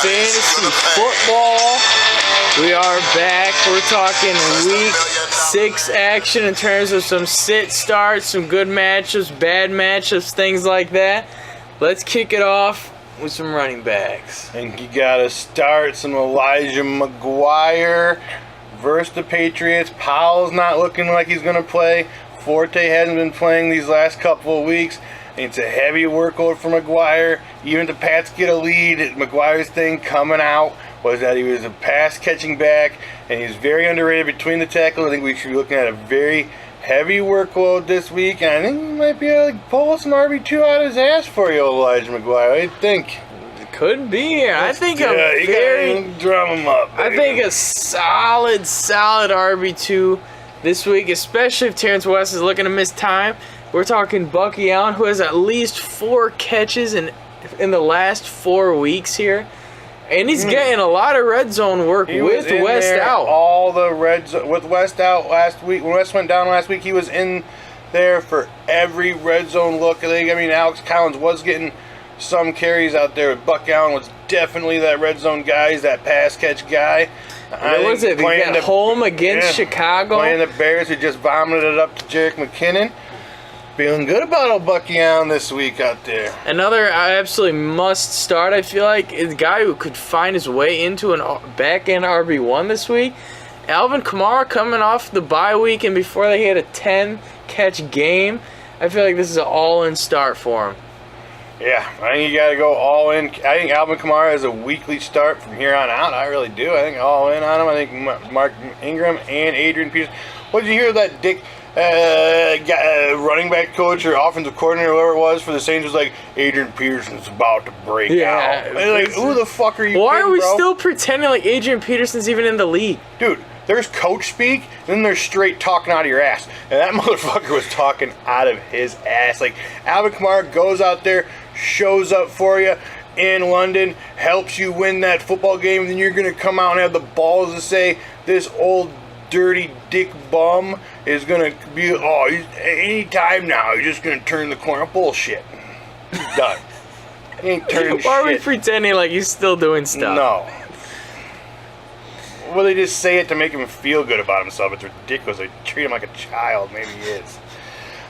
fantasy football. We are back. We're talking week 6 action in terms of some sit starts, some good matchups, bad matchups, things like that. Let's kick it off with some running backs. And you gotta start some Elijah McGuire versus the Patriots. Powell's not looking like he's gonna play. Forte hasn't been playing these last couple of weeks. It's a heavy workload for McGuire. Even if the Pats get a lead, McGuire's thing coming out was that he was a pass-catching back, and he's very underrated between the tackles. I think we should be looking at a very heavy workload this week, and I think we might be able to pull some RB2 out of his ass for you, Elijah McGuire. I think. It could be. I think you gotta drum him up, baby. I think a solid RB2 this week, especially if Terrence West is looking to miss time. We're talking Bucky Allen, who has at least 4 catches in the last 4 weeks here. And he's getting a lot of red zone work with West out. All the red zone with West out last week. When West went down last week, he was in there for every red zone look. I mean, Alex Collins was getting some carries out there. Buck Allen was definitely that red zone guy. He's that pass catch guy. What was it? He got home against Chicago. Playing the Bears, who just vomited it up to Jerick McKinnon. Feeling good about old Bucky Allen this week out there. Another absolutely must start, I feel like, is a guy who could find his way into a back-end RB1 this week. Alvin Kamara coming off the bye week, and before they hit a 10-catch game, I feel like this is an all-in start for him. Yeah, I think you got to go all in. I think Alvin Kamara is a weekly start from here on out. I really do. I think all in on him. I think Mark Ingram and Adrian Peterson. What did you hear of that Dick running back coach or offensive coordinator, whoever it was for the Saints, was like, Adrian Peterson's about to break out. Like, who the fuck are you? Why are we bro? still pretending like Adrian Peterson's even in the league? Dude, there's coach speak, then there's straight talking out of your ass. And that motherfucker was talking out of his ass. Like, Alvin Kamara goes out there, shows up for you in London, helps you win that football game, and then you're going to come out and have the balls to say, this old dirty dick bum is going to be, any time now, he's just going to turn the corner. Bullshit. He's done. He ain't turning shit. Why are we pretending like he's still doing stuff? No. Well, they just say it to make him feel good about himself. It's ridiculous. They treat him like a child. Maybe he is.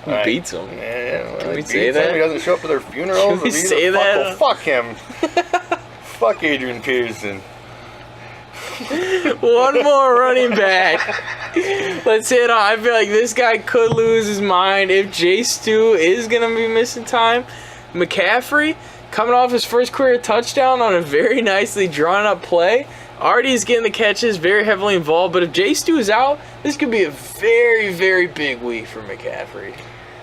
He beats him. Yeah, well, Can we say that? He doesn't show up for their funerals. Can we say that? Fuck him. Fuck Adrian Peterson. One more running back. Let's hit on. I feel like this guy could lose his mind if Jay Stu is going to be missing time. McCaffrey, coming off his first career touchdown on a very nicely drawn up play. Already is getting the catches, very heavily involved. But if Jay Stu is out, this could be a very, very big week for McCaffrey.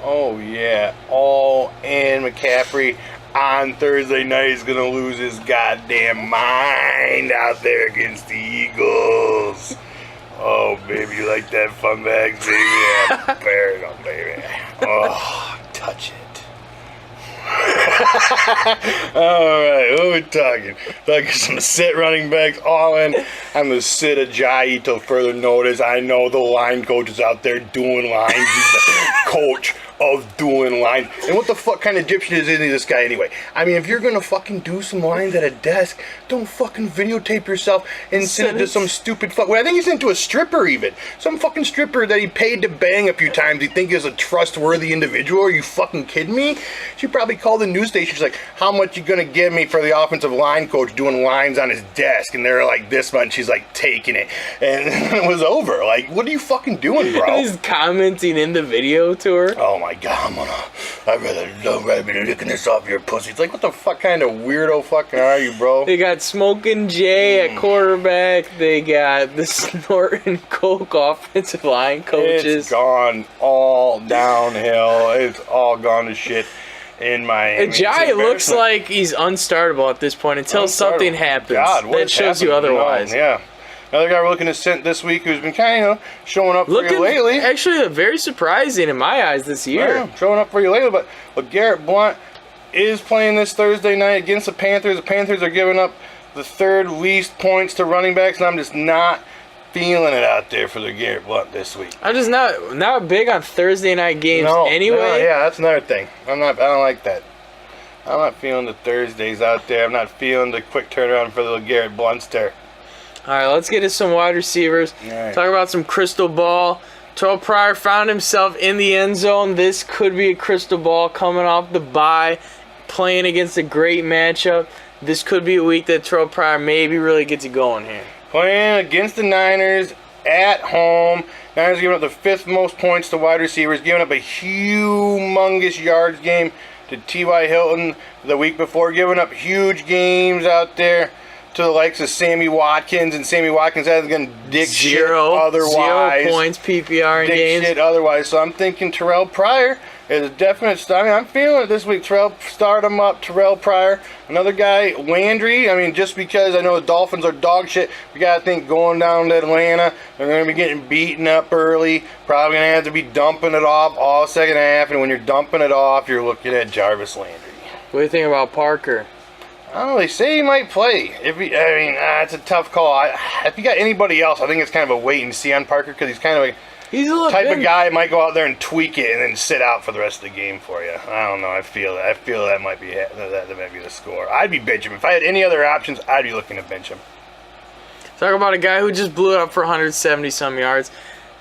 Oh, yeah. All in McCaffrey. On Thursday night, he's going to lose his goddamn mind out there against the Eagles. Oh, baby, you like that fun bag, baby? Yeah, there you go, baby. Oh, touch it. Alright, what are we talking? Talking some sit running backs all in. I'm going to sit Ajayi till further notice. I know the line coach is out there doing lines. He's the coach of doing lines. And what the fuck kind of Egyptian is this guy anyway? I mean, if you're going to fucking do some lines at a desk, don't fucking videotape yourself and send it to some stupid fuck. Well, I think he sent it to a stripper even. Some fucking stripper that he paid to bang a few times. He think is a trustworthy individual. Are you fucking kidding me? She probably called the news station. She's like, how much you going to give me for the offensive line coach doing lines on his desk? And they're like, this much. She's like, taking it. And it was over. Like, what are you fucking doing, bro? He's commenting in the video to her. Oh my god, I'd rather be licking this off your pussy. It's like, what the fuck kind of weirdo fucking are you, bro? They got Smoking Jay at quarterback. They got the Snorting Coke offensive line coaches. It's gone all downhill. It's all gone to shit in Miami. Ajayi looks like he's unstartable at this point until something happens. God, that shows you otherwise. Yeah. Another guy we're looking to send this week who's been kind of showing up for you lately. Actually, very surprising in my eyes this year. Yeah, showing up for you lately. But Garrett Blount is playing this Thursday night against the Panthers. The Panthers are giving up the third least points to running backs, and I'm just not feeling it out there for the Garrett Blount this week. I'm just not big on Thursday night games anyway. No, yeah, that's another thing. I don't like that. I'm not feeling the Thursdays out there. I'm not feeling the quick turnaround for the Garrett Blunts there. All right, let's get to some wide receivers. All right. Talk about some crystal ball. Terrell Pryor found himself in the end zone. This could be a crystal ball coming off the bye, playing against a great matchup. This could be a week that Terrell Pryor maybe really gets it going here. Playing against the Niners at home. Niners giving up the 5th most points to wide receivers, giving up a humongous yards game to T.Y. Hilton the week before, giving up huge games out there to the likes of Sammy Watkins, and Sammy Watkins hasn't going to dick shit otherwise. 0 points PPR in dick games. shit otherwise. So I'm thinking Terrell Pryor is a definite start. I mean, I'm feeling it this week. Start him up. Terrell Pryor. Another guy, Landry. I mean, just because I know the Dolphins are dog shit, we got to think going down to Atlanta, they're going to be getting beaten up early. Probably going to have to be dumping it off all second half. And when you're dumping it off, you're looking at Jarvis Landry. What do you think about Parker? Oh, they say he might play. It's a tough call. If you got anybody else, I think it's kind of a wait and see on Parker because he's kind of He's a little type of guy that might go out there and tweak it and then sit out for the rest of the game for you. I don't know. I feel that might be the score. I'd be bench him. If I had any other options, I'd be looking to bench him. Talk about a guy who just blew it up for 170 some yards.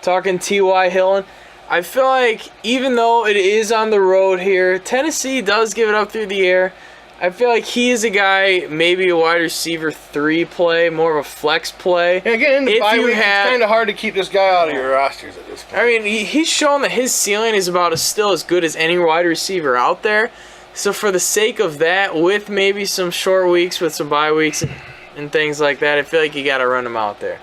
Talking T.Y. Hilton. I feel like even though it is on the road here, Tennessee does give it up through the air. I feel like he is a guy, maybe a wide receiver 3 play, more of a flex play. And again, in the bye week, it's kind of hard to keep this guy out of your rosters at this point. I mean, he's shown that his ceiling is still as good as any wide receiver out there. So for the sake of that, with maybe some short weeks, with some bye weeks and things like that, I feel like you got to run him out there.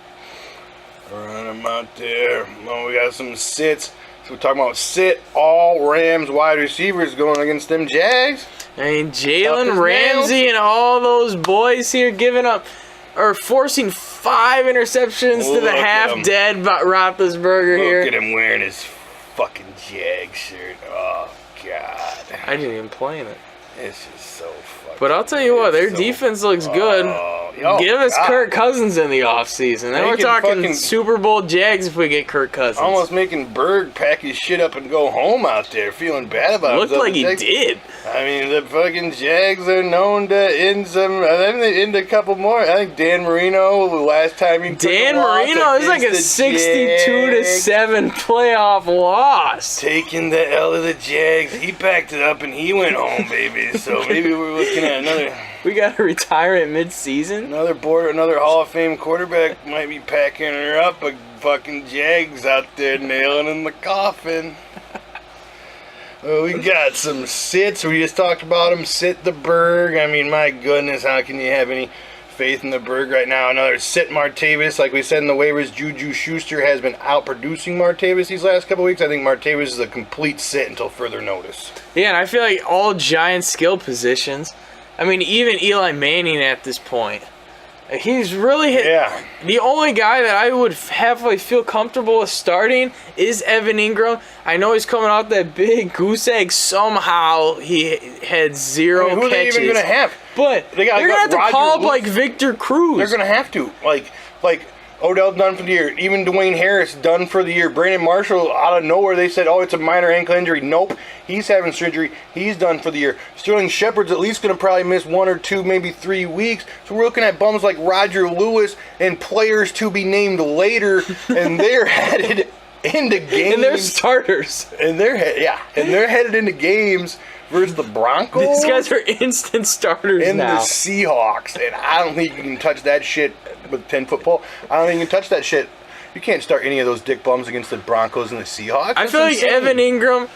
Run him out there. Oh, we got some sits. So we're talking about sit all Rams wide receivers going against them Jags. I mean, Jalen Ramsey and all those boys here giving up or forcing 5 interceptions to the half-dead Roethlisberger here. Look at him wearing his fucking Jag shirt. Oh, God. I didn't even play in it. It's just so fucking... But I'll tell you what, their defense looks good. Give us Kirk Cousins in the offseason. Then we're talking Super Bowl Jags if we get Kirk Cousins. Almost making Berg pack his shit up and go home out there, feeling bad about himself. Looked like he did. I mean, the fucking Jags are known to end some. I think they end a couple more. I think Dan Marino, the last time he Dan Marino is like a 62-7 playoff loss. Taking the L of the Jags, he packed it up and he went home, baby. So maybe we're looking at another. We got to retire at mid-season. Another Hall of Fame quarterback might be packing her up. A fucking Jags out there nailing in the coffin. Well, we got some sits. We just talked about them. Sit the Berg. I mean, my goodness, how can you have any faith in the Berg right now? Another sit Martavis. Like we said in the waivers, Juju Schuster has been outproducing Martavis these last couple weeks. I think Martavis is a complete sit until further notice. Yeah, and I feel like all giant skill positions. I mean, even Eli Manning at this point. He's really hit. Yeah. The only guy that I would halfway feel comfortable with starting is Evan Ingram. I know he's coming out that big goose egg. Somehow he had 0 catches. Who are they even going to have? But they're going to have to call up like Victor Cruz. They're going to have to. Like Odell done for the year. Even Dwayne Harris done for the year. Brandon Marshall out of nowhere. They said, oh, it's a minor ankle injury. Nope. He's having surgery. He's done for the year. Sterling Shepard's at least going to probably miss 1 or 2, maybe 3 weeks. So we're looking at bums like Roger Lewis and players to be named later. And they're headed into games. And they're starters. And they're headed into games versus the Broncos. These guys are instant starters and now. And the Seahawks. And I don't think you can touch that shit with a 10-foot pole. I don't think you can touch that shit. You can't start any of those dick bums against the Broncos and the Seahawks. I feel like Evan Ingram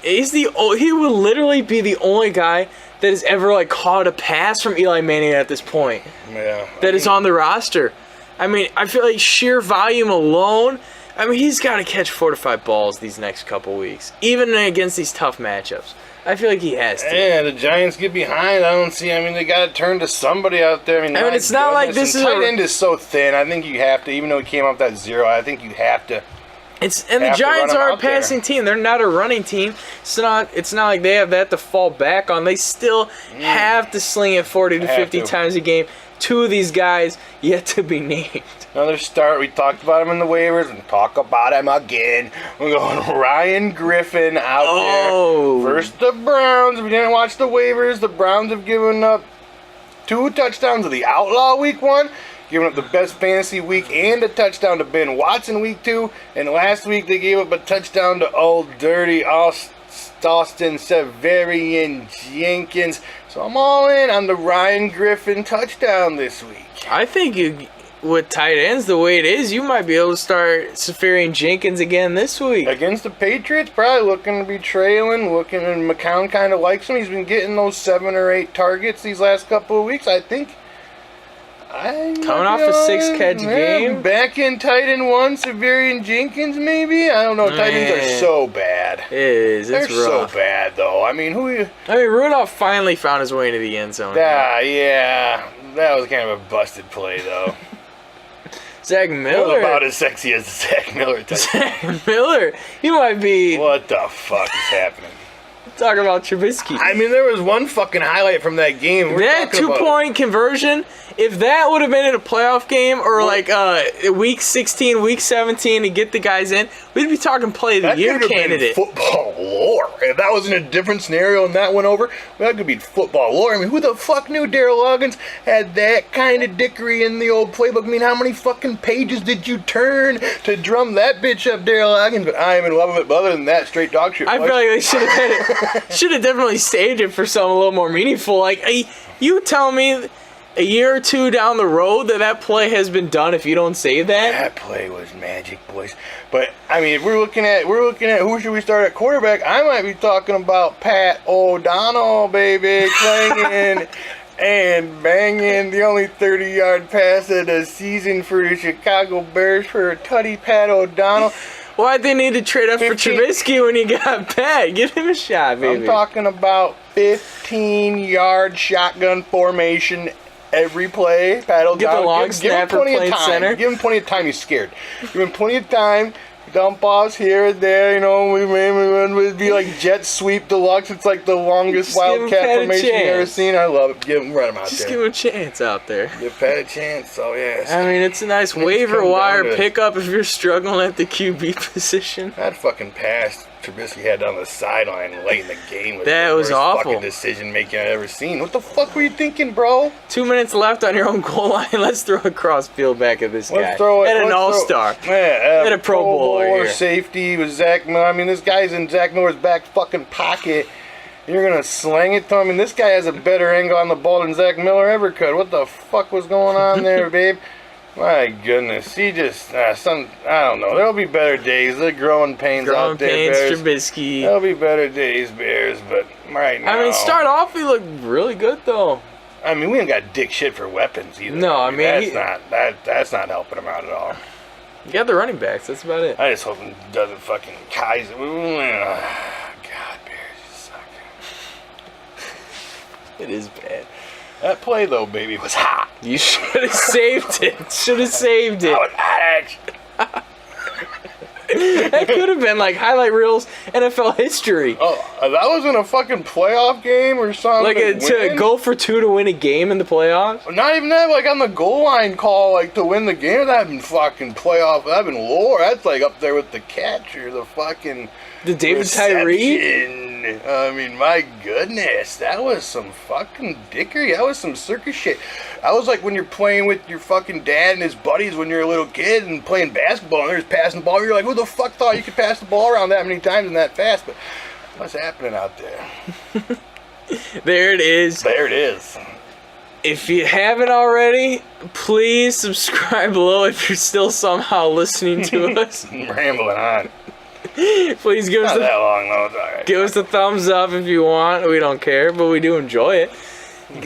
he will literally be the only guy that has ever caught a pass from Eli Manning at this point. Yeah. That is on the roster. I mean, I feel like sheer volume alone. I mean, he's got to catch 4 to 5 balls these next couple weeks, even against these tough matchups. I feel like he has to. Yeah, the Giants get behind. They got to turn to somebody out there. I mean, it's not like this is tight end is so thin. I think you have to, even though he came off that 0, I think you have to. The have to run Giants them are a out there. passing team. They're not a running team. It's not like they have that to fall back on. They still have to sling it 40 to Have 50 to. times a game. Two of these guys yet to be named. Another start. We talked about him in the waivers and talk about him again. We're going Ryan Griffin out Oh. there. First the Browns. We didn't watch the waivers. The Browns have given up 2 touchdowns of the Outlaw week 1. Giving up the best fantasy week and a touchdown to Ben Watson week 2. And last week they gave up a touchdown to Old Dirty Austin Severian Jenkins. So I'm all in on the Ryan Griffin touchdown this week. I think with tight ends the way it is, you might be able to start Safarian Jenkins again this week. Against the Patriots, probably looking to be trailing. And McCown kind of likes him. He's been getting those 7 or 8 targets these last couple of weeks. I think. Coming off a 6-catch game. Back in tight end 1, Severian Jenkins maybe? I don't know. Tight ends are so bad. It is. They're It's rough. so bad, though. I mean, Rudolph finally found his way into the end zone. Yeah. That was kind of a busted play, though. Zach It was Miller. about as sexy as the Zach Miller touchdown. Zach Miller. You might be What the fuck is happening? talking about Trubisky. I mean, there was one fucking highlight from that game. We're That talking about- 2-point conversion, if that would have been in a playoff game or What? like week 16, week 17 to get the guys in, we'd be talking play of the That year could have been candidate. football lore. If that was in a different scenario and that went over, that could be football lore. I mean, who the fuck knew Darrell Loggins had that kind of dickery in the old playbook? I mean, how many fucking pages did you turn to drum that bitch up, Darrell Loggins? But I am in love with it. But other than that, straight dog shit. I feel like they should have had it. Should have definitely saved it for something a little more meaningful. Like you tell me a year or two down the road that play has been done if you don't save that. That play was magic, boys. But I mean, if we're looking at who should we start at quarterback? I might be talking about Pat O'Donnell, baby, clanging and banging the only 30-yard pass of the season for the Chicago Bears for a tutty Pat O'Donnell. Why'd they need to trade up for 15 Trubisky when you got Pat? Give him a shot, baby. I'm talking about 15-yard shotgun formation every play. Pat O'Donnell. Get the long give him snapper plenty of playing time. center. Give him plenty of time. He's scared. Give him plenty of time. Dump offs here and there. You know, we'd be like jet sweep deluxe. It's like the longest Just give him wildcat Pat a formation you've ever chance. seen. I love it. Run him out Just there. give him a chance out there. Give Pat a chance. So yes. I mean, it's a nice It's waiver come wire down to- pickup if you're struggling at the QB position. That fucking pass Trubisky had on the sideline late in the game was That the was worst awful. fucking decision making I've ever seen. What the fuck were you thinking, bro? 2 minutes left on your own goal line. Let's throw a cross field back at this guy. Let's throw it. At an let's all-star. throw- Yeah, At a Pro Bowler here. safety with Zach Miller. I mean, this guy's in Zach Miller's back fucking pocket. You're gonna slang it to him. I mean, this guy has a better angle on the ball than Zach Miller ever could. What the fuck was going on there, babe? My goodness, he just I don't know. There'll be better days. The growing pains Growing out there, pains, Bears. Trubisky. There'll be better days, Bears. But right now, I mean, start off, he looked really good, though. I mean, we ain't got dick shit for weapons either. No, I mean, that's not helping him out at all. You got the running backs. That's about it. I just hope he doesn't fucking Kaiser. God, Bears, you suck. It is bad. That play though, baby, was hot. You should have saved it. Should have saved That it. was hot action. That could have been like highlight reels NFL history. Oh, that was in a fucking playoff game or something. Like to win? go for 2 to win a game in the playoffs. Not even that, like on the goal line call, like to win the game. That'd been fucking playoff. That'd been lore. That's like up there with the catch or the fucking The David Tyree. reception. I mean, my goodness, that was some fucking dickery. That was some circus shit. I was like when you're playing with your fucking dad and his buddies when you're a little kid and playing basketball and they're just passing the ball. You're like, who the fuck thought you could pass the ball around that many times and that fast? But what's happening out there? There it is. There it is. If you haven't already, please subscribe below if you're still somehow listening to us. I'm rambling on. Please give us Not the that long though. It's all right. Give us the thumbs up if you want. We don't care, but we do enjoy it.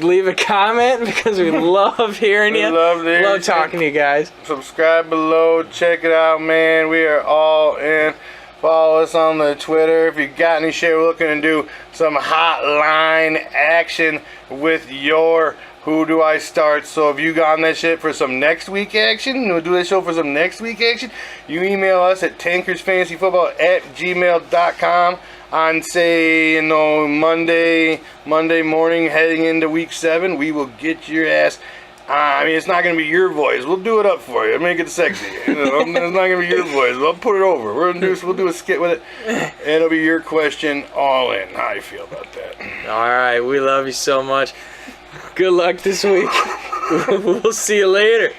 Leave a comment because we love hearing We you. love hearing Love you. talking to you guys. Subscribe below. Check it out, man. We are all in. Follow us on the Twitter. If you got any shit, we're looking to do some hotline action with your Who do I start? So if you got on that shit for some next week action, we'll do that show for some next week action. You email us at tankersfantasyfootball@gmail.com on, say, Monday morning heading into week 7. We will get your ass. I mean, it's not going to be your voice. We'll do it up for you. Make it sexy. It's not going to be your voice. We'll put it over. We'll do a skit with it. It'll be your question all in. How do you feel about that? All right, we love you so much. Good luck this week. We'll see you later.